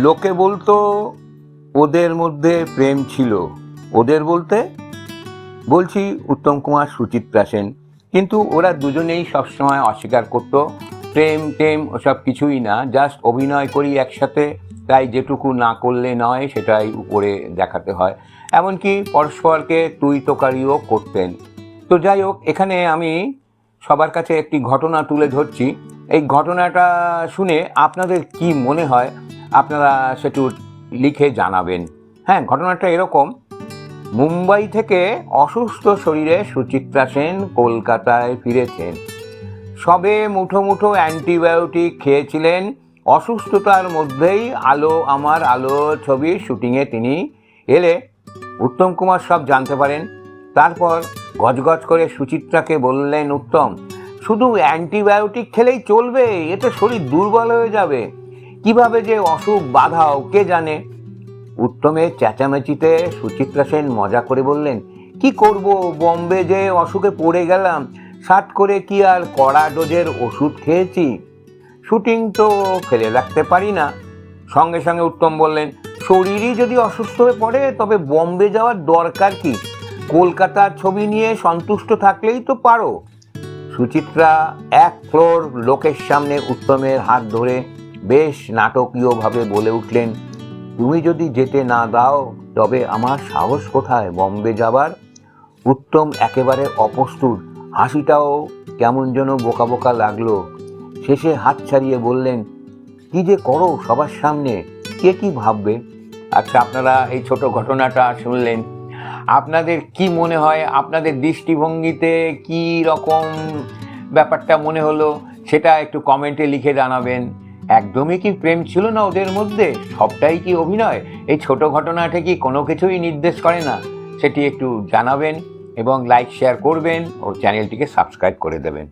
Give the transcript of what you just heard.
লোকে বলতো ওদের মধ্যে প্রেম ছিল। ওদের বলতে বলছি উত্তম কুমার, সুচিত্রা সেন। কিন্তু ওরা দুজনেই সবসময় অস্বীকার করতো প্রেম টেম ওসব কিছুই না, জাস্ট অভিনয় করি একসাথে, তাই যেটুকু না করলে নয় সেটাই উপরে দেখাতে হয়। এমনকি পরস্পরকে তুই তোকারিও করতেন। তো যাই হোক, এখানে আমি সবার কাছে একটি ঘটনা তুলে ধরছি। এই ঘটনাটা শুনে আপনাদের কি মনে হয় আপনারা সেটু লিখে জানাবেন। হ্যাঁ, ঘটনাটা এরকম। মুম্বাই থেকে অসুস্থ শরীরে সুচিত্রা সেন কলকাতায় ফিরেছেন। সবে মুঠো মুঠো অ্যান্টিবায়োটিক খেয়েছিলেন। অসুস্থতার মধ্যেই আলো আমার আলো ছবির শুটিংয়ে তিনি এলে উত্তম কুমার সব জানতে পারেন। তারপর গজগজ করে সুচিত্রাকে বললেন, উত্তম, শুধু অ্যান্টিবায়োটিক খেলেই চলবে? এতে শরীর দুর্বল হয়ে যাবে। কিভাবে যে অসুখ বাধাও কে জানে। উত্তমের চেঁচামেচিতে সুচিত্রা সেন মজা করে বললেন, কি করব, বম্বে যে অসুখে পড়ে গেলাম, সাট করে কি আর কড়া ডোজের ওষুধ খেয়েছি? শুটিং তো ফেলে রাখতে পারি না। সঙ্গে সঙ্গে উত্তম বললেন, শরীরই যদি অসুস্থ হয়ে পড়ে তবে বম্বে যাওয়ার দরকার কি? কলকাতার ছবি নিয়ে সন্তুষ্ট থাকলেই তো পারো। সুচিত্রা এক ফ্লোর লোকের সামনে উত্তমের হাত ধরে বেশ নাটকীয়ভাবে বলে উঠলেন, তুমি যদি যেতে না দাও তবে আমার সাহস কোথায় বম্বে যাবার? উত্তম একেবারে অপ্রস্তুত, হাসিটাও কেমন যেন বোকা বোকা লাগলো। শেষে হাত ছাড়িয়ে বললেন, কি যে করো সবার সামনে, কে কি ভাববে? আচ্ছা, আপনারা এই ছোট ঘটনাটা শুনলেন, আপনাদের কি মনে হয়? আপনাদের দৃষ্টিভঙ্গিতে কি রকম ব্যাপারটা মনে হলো সেটা একটু কমেন্টে লিখে জানাবেন। একদমই কি প্রেম ছিল না ওদের মধ্যে? সবটাই কি অভিনয়? এই ছোট ঘটনাটা কি কোনো কিছুই নির্দেশ করে না? সেটি একটু জানাবেন এবং লাইক শেয়ার করবেন ও চ্যানেলটিকে সাবস্ক্রাইব করে দেবেন।